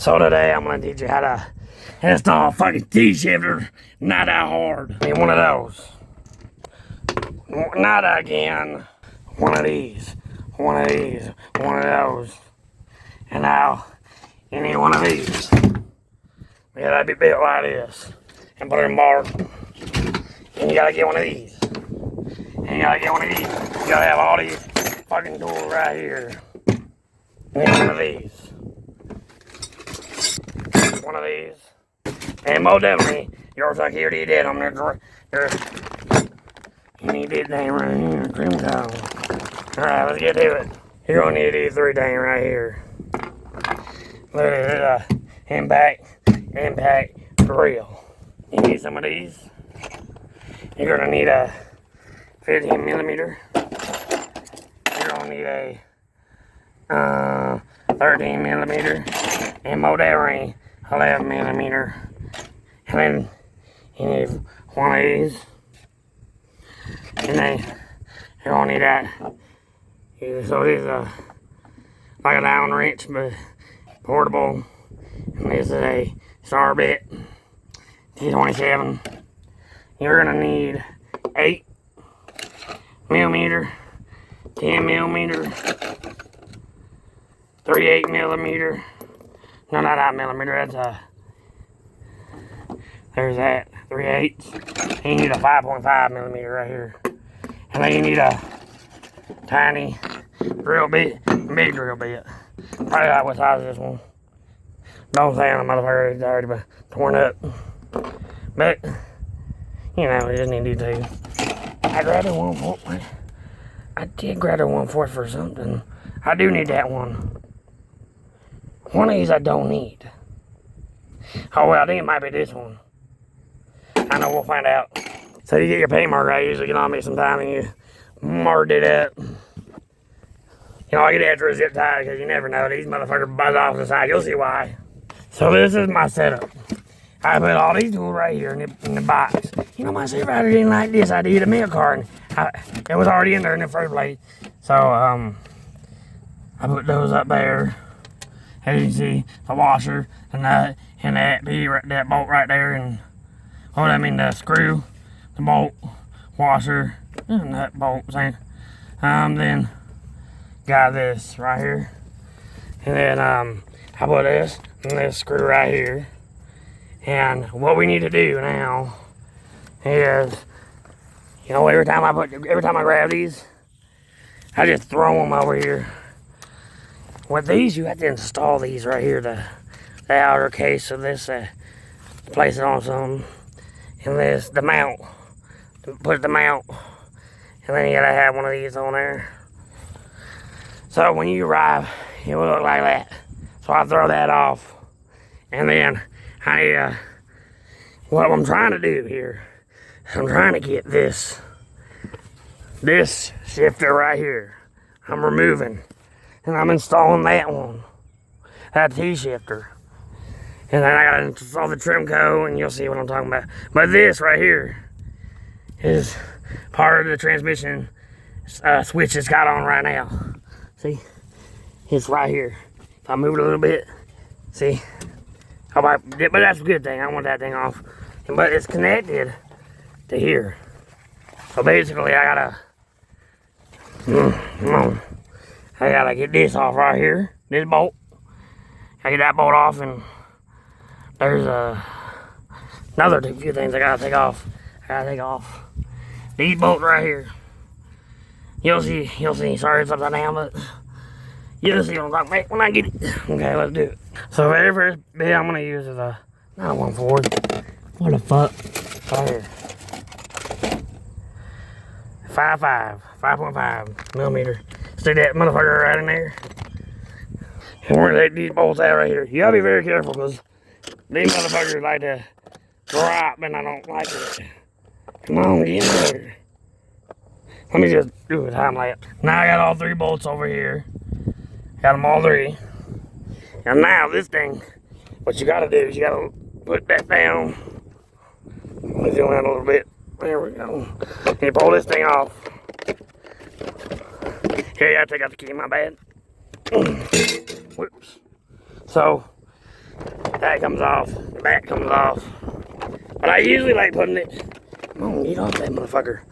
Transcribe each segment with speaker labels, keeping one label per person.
Speaker 1: So today I'm gonna teach you how to install a fucking T-shifter. Not that hard. I need one of those. Not again. One of these. One of these. One of those. And now you need one of these. Yeah, that'd be built like this. And put it in bar. And you gotta get one of these. And you gotta get one of these. You gotta have all these fucking tools right here. And one of these. One of these. And most definitely, yours like here you did on there. You need this thing right here. Trim down. Alright, let's get to it. You're gonna need these three things right here. Look at this, impact drill. You need some of these. You're gonna need a 15 millimeter. You're gonna need a 13 millimeter. And more ring 11 millimeter. And then you need one of these. And then you're gonna need that. So this is like an Allen wrench, but portable. And this is a star bit, T27. You're gonna need 8 millimeter, 10 millimeter, 3/8 millimeter. No, not 8 millimeter. That's there's that 3/8. You need a 5.5 millimeter right here, and then you need a tiny drill bit, big drill bit. Probably like what size is this one? Don't say on the motherfucker is already torn up. But, you know, we just need to do two. I grabbed a 1/4. I did grab a 1/4 for something. I do need that one. One of these I don't need. Oh, well, I think it might be this one. I know, we'll find out. So you get your paint marker. I usually get on me sometime and you mark it up. You know, I get after a zip tie because you never know. These motherfuckers buzz off the side. You'll see why. So this is my setup. I put all these tools right here in the box. You know, my supervisor didn't like this. I did a milk carton. It was already in there in the first place. So, I put those up there. As you can see, the washer and that bolt right there, and the screw, the bolt, washer, and that bolt thing. Then got this right here, and then I put this and this screw right here. And what we need to do now is, you know, every time I grab these, I just throw them over here. With these, you have to install these right here, the outer case of this, place it on something, and this, the mount, put the mount, and then you gotta have one of these on there. So when you arrive, it will look like that. So I throw that off, and then what I'm trying to do here, I'm trying to get this shifter right here. I'm removing. And I'm installing that one, that T-shifter. And then I gotta install the trim co, and you'll see what I'm talking about. But this right here is part of the transmission switch it's got on right now. See, it's right here. If I move it a little bit, see, but that's a good thing. I want that thing off. But it's connected to here. So basically, I gotta get this off right here, this bolt. I get that bolt off, and there's another few things I gotta take off. These bolts right here. You'll see. Sorry, it's upside down, but you'll see what I'm talking about when I get it. Okay, let's do it. So the very first bit I'm gonna use is not a 1/4. What the fuck? Right here. 5.5 millimeter. Stick that motherfucker right in there. And we're gonna take these bolts out right here. You gotta be very careful because these motherfuckers like to drop, and I don't like it. Come on, get in there. Let me just do a time lapse. Now I got all 3 bolts over here. Got them all 3. And now this thing, what you gotta do is you gotta put that down. Let me zoom out a little bit. There we go. And you pull this thing off. Here, I take out the key, my bad. Whoops. So, That comes off. The back comes off. But I usually like putting it. Come on, get off that motherfucker.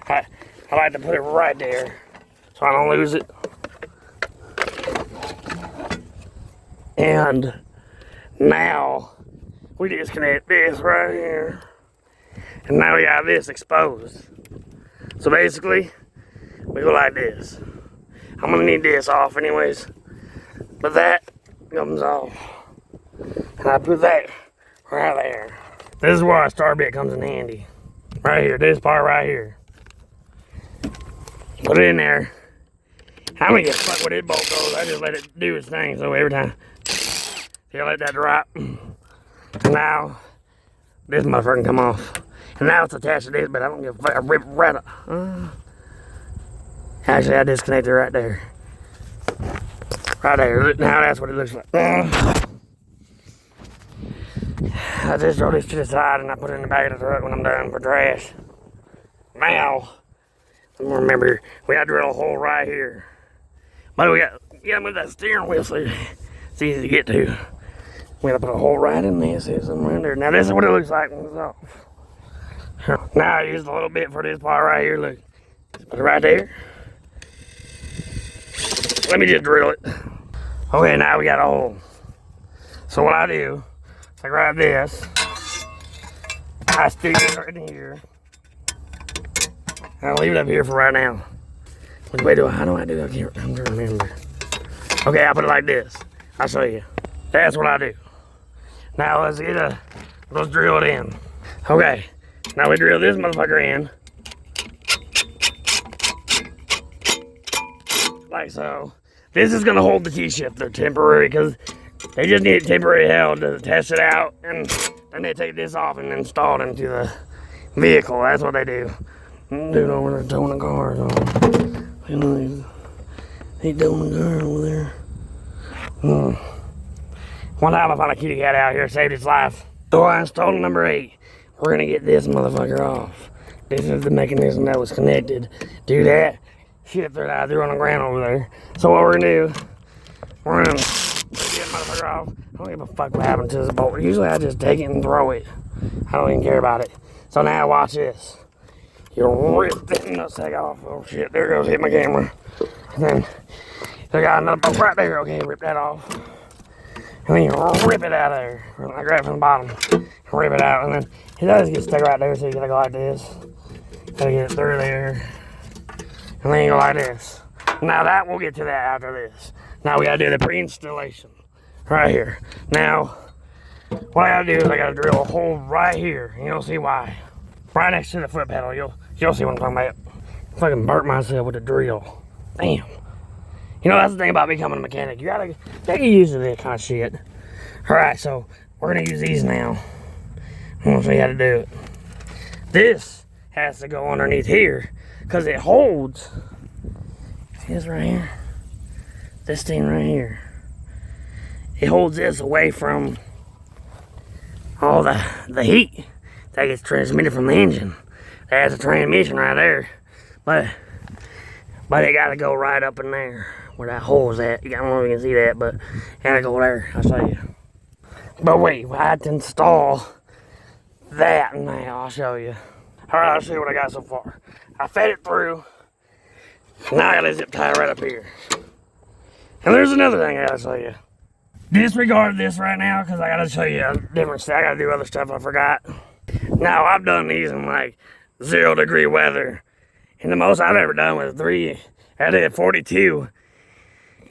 Speaker 1: I like to put it right there so I don't lose it. And now we disconnect this right here. And now we got this exposed. So basically, we go like this. I'm gonna need this off anyways. But that comes off. And I put that right there. This is where our star bit comes in handy. Right here, this part right here. Put it in there. I don't give a fuck where this bolt goes. I just let it do its thing. So every time, you let that drop. Now, this motherfucker can come off. And now it's attached to this, but I don't give a fuck. I rip it right up. Actually, I disconnected right there. Right there. Now that's what it looks like. I just throw this to the side and I put it in the back of the truck when I'm done for trash. Now, remember, we got to drill a hole right here. But we got to move that steering wheel so it's easy to get to. We got to put a hole right in this. See something in there. Now this is what it looks like when it's off. Now I used a little bit for this part right here. Look, just put it right there. Let me just drill it. Okay, now we got a hole. So what I do, I grab this. I stick it right in here. I'll leave it up here for right now. Wait, how do I do it? I'm trying to remember. Okay, I put it like this. I'll show you. That's what I do. Now let's drill it in. Okay, now we drill this motherfucker in. Like so. This is gonna hold the T-shifter temporary because they just need temporary held to test it out, and then they take this off and install it into the vehicle. That's what they do. Dude over there towing the cars on. You know, he's towing the car over there. One time I found a kitty cat out here, saved its life. So I installed number 8. We're gonna get this motherfucker off. This is the mechanism that was connected. Do that. Shit, threw on the ground over there. So what we're gonna do, we're gonna get that motherfucker off. I don't give a fuck what happened to this bolt. Usually I just take it and throw it. I don't even care about it. So now watch this. You rip that nutsack off. Oh shit, there goes, hit my camera. And then they got another bolt right there. Okay, rip that off. And then you rip it out of there. I grab it from the bottom, rip it out, and then it does get stuck right there, so you gotta go like this. Gotta get it through there. And then you go like this. Now that, we'll get to that after this. Now we gotta do the pre-installation. Right here. Now, what I gotta do is I gotta drill a hole right here. And you'll see why. Right next to the foot pedal. You'll see what I'm talking about. I fucking burnt myself with a drill. Damn. You know, that's the thing about becoming a mechanic. You gotta get used to that kind of shit. Alright, so we're gonna use these now. I'm gonna show you how to do it. This has to go underneath here because it holds. See this right here? This thing right here. It holds this away from all the heat that gets transmitted from the engine. That's a transmission right there. But it gotta go right up in there where that hole is at. I don't know if you can see that, but it gotta go there. I'll show you. But wait, I have to install that now. I'll show you. Alright, I'll show you what I got so far. I fed it through. Now I got a zip tie right up here. And there's another thing I gotta show you. Disregard this right now because I gotta show you a different stuff. I gotta do other stuff I forgot. Now, I've done these in like 0-degree weather. And the most I've ever done was I did 42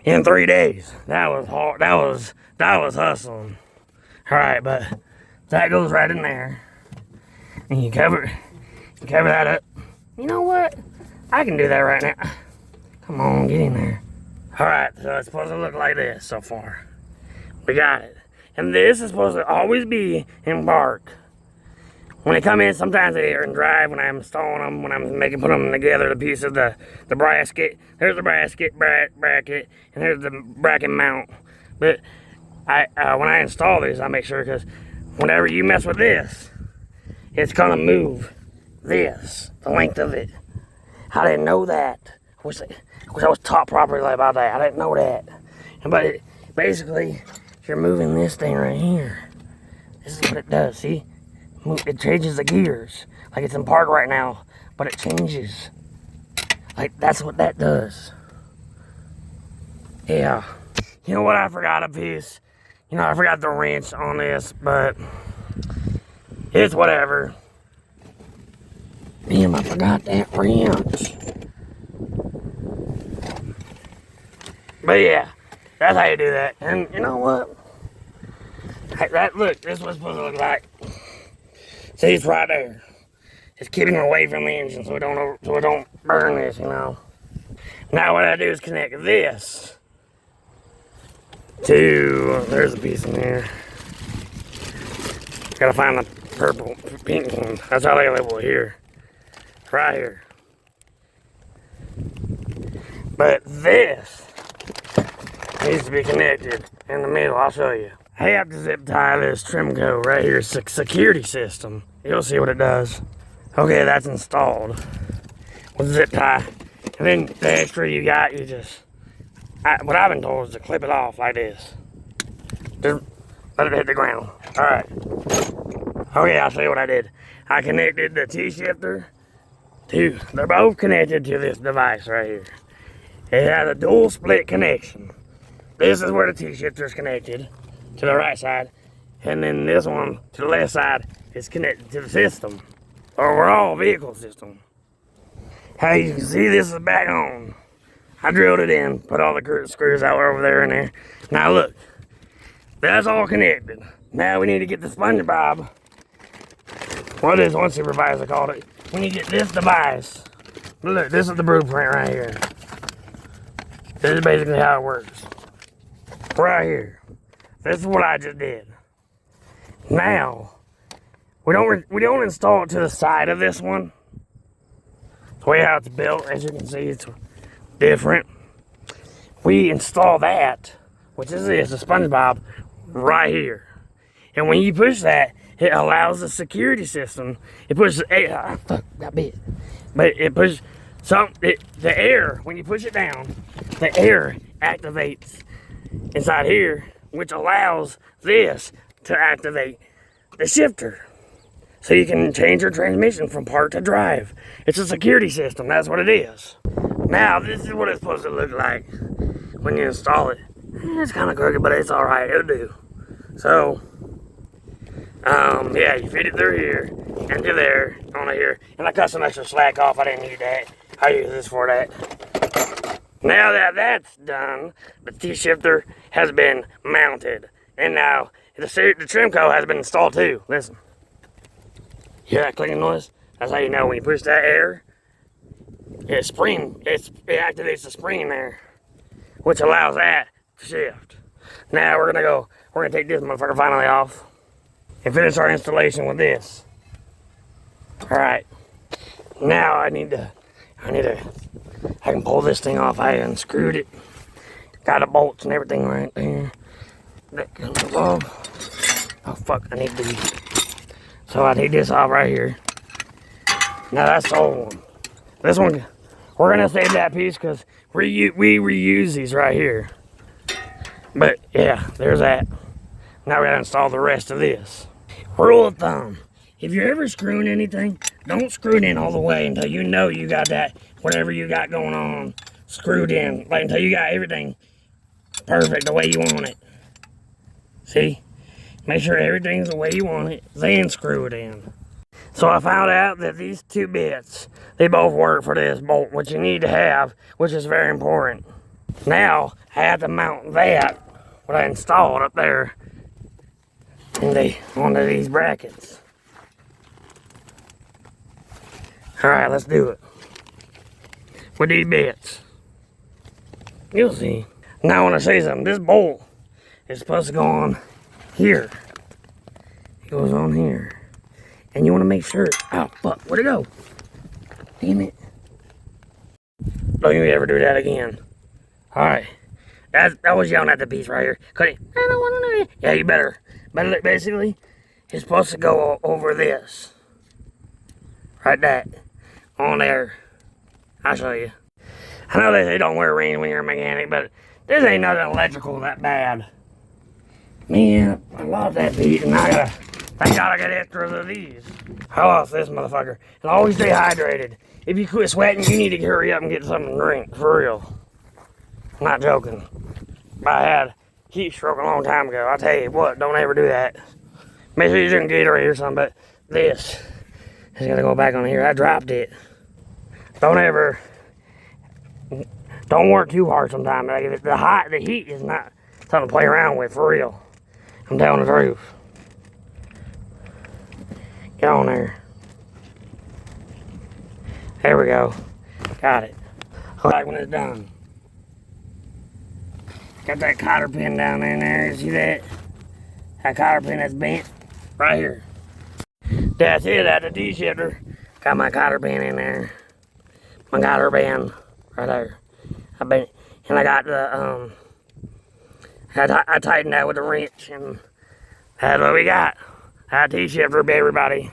Speaker 1: in 3 days. That was hard. That was hustling. Alright, but that goes right in there. And you cover that up. You know what? I can do that right now. Come on, get in there. Alright, so it's supposed to look like this so far. We got it. And this is supposed to always be in bark. When they come in, sometimes they are in drive when I'm installing them, when I'm put them together, the piece of the bracket. There's the bracket, and there's the bracket mount. But when I install these, I make sure, because whenever you mess with this, it's gonna move this, the length of it. I didn't know that. I wish I was taught properly about that. I didn't know that. But basically, you're moving this thing right here. This is what it does, see? It changes the gears. Like it's in park right now, but it changes. Like, that's what that does. Yeah. You know what, I forgot a piece. You know, I forgot the wrench on this, but it's whatever. Damn, I forgot that wrench. But yeah, that's how you do that. And you know what? Look, this is what it's supposed to look like. See, it's right there. It's keeping it away from the engine so it don't burn this, you know. Now what I do is connect this to, there's a piece in there. Gotta find the purple, pink one. That's how they label it here. Right here. But this needs to be connected in the middle. I'll show you. I have to zip tie this Trimco right here. It's a security system. You'll see what it does. Okay, that's installed with zip tie. And then the extra you got, you just, what I've been told is to clip it off like this. Just let it hit the ground. All right. Okay, I'll show you what I did. I connected the T-shifter to, they're both connected to this device right here. It has a dual split connection. This is where the T-shifter is connected to the right side. And then this one to the left side is connected to the system. Overall vehicle system. How you can see, this is back on. I drilled it in, put all the screws out over there and there. Now look, that's all connected. Now we need to get the SpongeBob. What is one supervisor called it? We need to get this device. Look, this is the blueprint right here. This is basically how it works. Right here. This is what I just did. Now, we don't install it to the side of this one. The way how it's built, as you can see, it's different. We install that, which is this, the SpongeBob, right here. And when you push that, it allows the security system. It pushes, fuck, got bit. But it pushes the air, when you push it down, the air activates inside here, which allows this to activate the shifter. So you can change your transmission from park to drive. It's a security system, that's what it is. Now, this is what it's supposed to look like when you install it. It's kind of crooked, but it's all right, it'll do. So, yeah, you feed it through here, and to there, on here. And I cut some extra slack off, I didn't need that. I use this for that. Now that that's done, the T-shifter has been mounted. And now, the Trimco has been installed too. Listen. Hear that clicking noise? That's how you know when you push that air, it activates the spring there, which allows that to shift. Now we're gonna take this motherfucker finally off and finish our installation with this. All right. Now I can pull this thing off. I unscrewed it. Got the bolts and everything right there. That comes off. Oh fuck, I need these. So I take this off right here. Now that's the old one. This one, we're gonna save that piece because we reuse these right here. But yeah, there's that. Now we gotta install the rest of this. Rule of thumb, if you're ever screwing anything, don't screw it in all the way until you know you got that, whatever you got going on, screwed in. Like until you got everything perfect the way you want it. See? Make sure everything's the way you want it, then screw it in. So I found out that these two bits, they both work for this bolt, which you need to have, which is very important. Now, I have to mount that, what I installed up there, onto these brackets. Alright, let's do it. With these bits. You'll see. Now I want to say something. This bolt is supposed to go on here. It goes on here. And you want to make sure. Oh, fuck. Where'd it go? Damn it. Don't you ever do that again. Alright. That was yelling at the piece right here. Cut it. I don't want to know it. Yeah, you better. But basically, it's supposed to go over this. Right that. On there. I'll show you. I know they say don't wear rings when you're a mechanic, but this ain't nothing electrical that bad. Man, I love that beat, and I gotta Thank God I got extras of these. I lost this motherfucker. And always stay hydrated. If you quit sweating, you need to hurry up and get something to drink. For real. I'm not joking. I had heat stroke a long time ago. I tell you what, don't ever do that. Make sure you drink Gatorade or something, but this is gonna go back on here. I dropped it. Don't work too hard sometimes. Like, the heat is not something to play around with, for real. I'm telling the truth. Get on there. There we go. Got it. Back when it's done. Got that cotter pin down in there. You see that? That cotter pin that's bent. Right here. That's it. That's the D-shifter. Got my cotter pin in there. My cotter band. Right there. And I got the, I tightened that with a wrench. And that's what we got. That D-shifter, everybody.